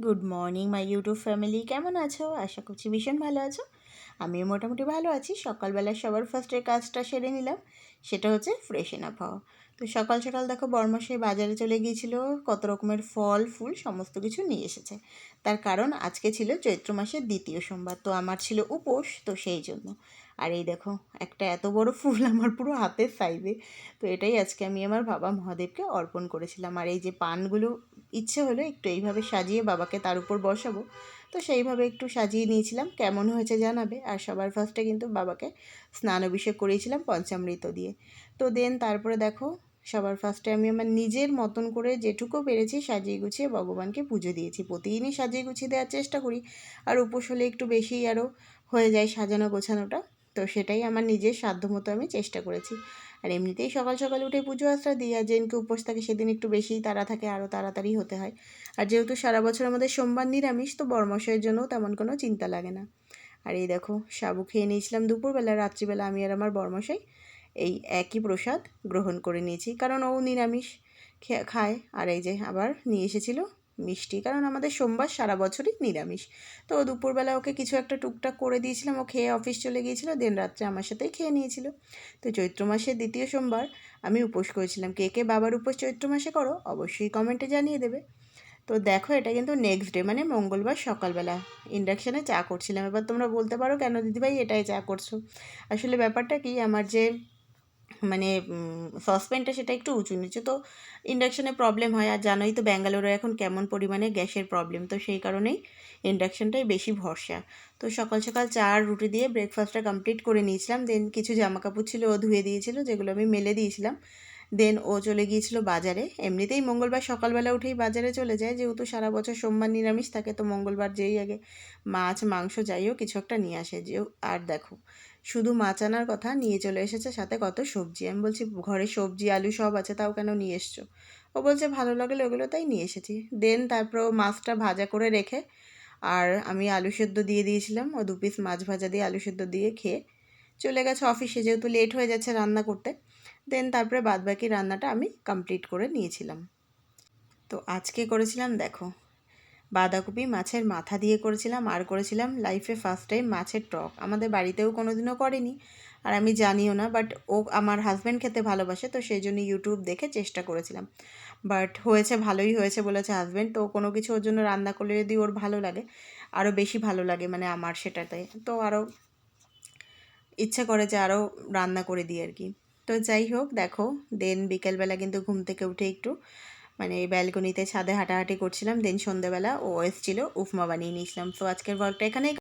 Good morning my YouTube family, কেমন আছো? আশা করছি ভীষণ ভালো আছো। আমিও মোটামুটি ভালো আছি। সকালবেলা সবার ফার্স্টের কাজটা সেরে নিলাম, সেটা হচ্ছে ফ্রেশন আপ হওয়া। তো সকাল সকাল দেখো বর্মশাই বাজারে চলে গিয়েছিল, কত রকমের ফল ফুল সমস্ত কিছু নিয়ে এসেছে। তার কারণ আজকে ছিল চৈত্র মাসের দ্বিতীয় সোমবার, তো আমার ছিল উপোস, তো সেই জন্য। আর এই দেখো একটা এত বড় ফুল আমার পুরো হাতের সাইজে। তো এটাই আজকে আমি আমার বাবা মহাদেবকে অর্পণ করেছিলাম। আর এই যে পানগুলো ইচ্ছে হলো একটু এইভাবে সাজিয়ে বাবাকে তার উপর বসাবো, তো সেইভাবে একটু সাজিয়ে নিয়েছিলাম। কেমন হয়েছে জানাবে। আর সবার ফার্স্টে কিন্তু বাবাকে স্নান অভিষেক করিয়েছিলাম পঞ্চামৃত দিয়ে। তো দেন তারপরে দেখো সবার ফার্স্টে আমি আমার নিজের মতন করে যেটুকু পেরেছি সাজিয়ে গুছিয়ে ভগবানকে পুজো দিয়েছি। প্রতিদিনই সাজিয়ে গুছিয়ে দেওয়ার চেষ্টা করি, আর উপোস হলে একটু বেশিই আরও হয়ে যায় সাজানো গোছানোটা। তো সেটাই আমার নিজের সাধ্যমতো আমি চেষ্টা করেছি। আর এমনিতেই সকাল সকাল উঠে পুজো আশ্রা দিই, আর যেদিনকে উপোস থাকে সেদিন একটু বেশিই তাড়া থাকে, আরও তাড়াতাড়ি হতে হয়। আর যেহেতু সারা বছর আমাদের সোমবার নিরামিষ, তো বড়মশাইয়ের জন্যও তেমন কোনো চিন্তা লাগে না। আর এই দেখো সাবু খেয়ে নিয়েছিলাম দুপুরবেলা, রাত্রিবেলা আমি আর আমার বড়মশাই এই একই প্রসাদ গ্রহণ করে নিয়েছি, কারণ ও নিরামিষ খায়। আর এই যে আবার নিয়ে এসেছিলো মিষ্টি, কারণ আমাদের সোমবার সারা বছরই নিরামিষ। তো দুপুরবেলা ওকে কিছু একটা টুকটাক করে দিয়েছিলাম, ও খেয়ে অফিস চলে গিয়েছিলো, দেন রাত্রে আমার সাথেই খেয়ে নিয়েছিল। তো চৈত্র মাসের দ্বিতীয় সোমবার আমি উপোস করেছিলাম। কে কে বাবার উপোস চৈত্র মাসে করো অবশ্যই কমেন্টে জানিয়ে দেবে। তো দেখো এটা কিন্তু নেক্সট ডে মানে মঙ্গলবার সকালবেলা ইন্ডাকশানে চা করছিলাম। এবার তোমরা বলতে পারো কেন দিদিভাই এটাই চা করছো। আসলে ব্যাপারটা কি, আমার যে মানে সসপ্যানটা সেটা একটু উঁচু নিচু, তো ইন্ডাকশানে প্রবলেম হয়। আর জানোই তো ব্যাঙ্গালোরে এখন কেমন পরিমাণে গ্যাসের প্রবলেম, তো সেই কারণেই ইন্ডাকশানটাই বেশি ভরসা। তো সকাল সকাল চা আর রুটি দিয়ে ব্রেকফাস্টটা কমপ্লিট করে নিয়েছিলাম। দেন কিছু জামা কাপড় ছিল ও ধুয়ে দিয়েছিল, যেগুলো আমি মেলে দিয়েছিলাম। দেন ও চলে গিয়েছিল বাজারে। এমনিতেই মঙ্গলবার সকালবেলা উঠেই বাজারে চলে যায়, যেহেতু সারা বছর সোমবার নিরামিষ থাকে, তো মঙ্গলবার যেই আগে মাছ মাংস যাই হোক কিছু একটা নিয়ে আসে যে। আর দেখো শুধু মাছ আনার কথা, নিয়ে চলে এসেছে সাথে কত সবজি। আমি বলছি ঘরে সবজি আলু সব আছে, তাও কেন নিয়ে এসছো? ও বলছে ভালো লাগলো ওগুলো তাই নিয়ে এসেছি। দেন তারপর ও মাছটা ভাজা করে রেখে, আর আমি আলু সেদ্ধ দিয়ে দিয়েছিলাম, ও 2 পিস মাছ ভাজা দিয়ে আলু সেদ্ধ দিয়ে খেয়ে চলে গেছে অফিসে, যেহেতু লেট হয়ে যাচ্ছে রান্না করতে। দেন তারপরে বাদবাকি রান্নাটা আমি কমপ্লিট করে নিয়েছিলাম। তো আজকে করেছিলাম দেখো বাঁধাকপি মাছের মাথা দিয়ে করেছিলাম, আর করেছিলাম লাইফে ফার্স্ট টাইম মাছের টক। আমাদের বাড়িতেও কোনো দিনও করেনি, আর আমি জানিও না, বাট ও আমার হাজব্যান্ড খেতে ভালোবাসে, তো সেই জন্য ইউটিউব দেখে চেষ্টা করেছিলাম। বাট হয়েছে, ভালোই হয়েছে বলেছে হাজব্যান্ড। তো কোনো কিছু ওর জন্য রান্না করলে যদি ওর ভালো লাগে, আরও বেশি ভালো লাগে মানে আমার সেটাতে, তো আরও ইচ্ছে করে যে আরও রান্না করে দিই আর কি। তো যাই হোক দেখো, দেন বিকেলবেলা কিন্তু ঘুম থেকে উঠে একটু মানে ব্যালকনিতে ছাদে হাঁটাহাঁটি করছিলাম। দেন সন্ধ্যেবেলা ও এসেছিলো, উপমা বানিয়ে নিয়েছিলাম। তো আজকের ব্লগটা এখানেই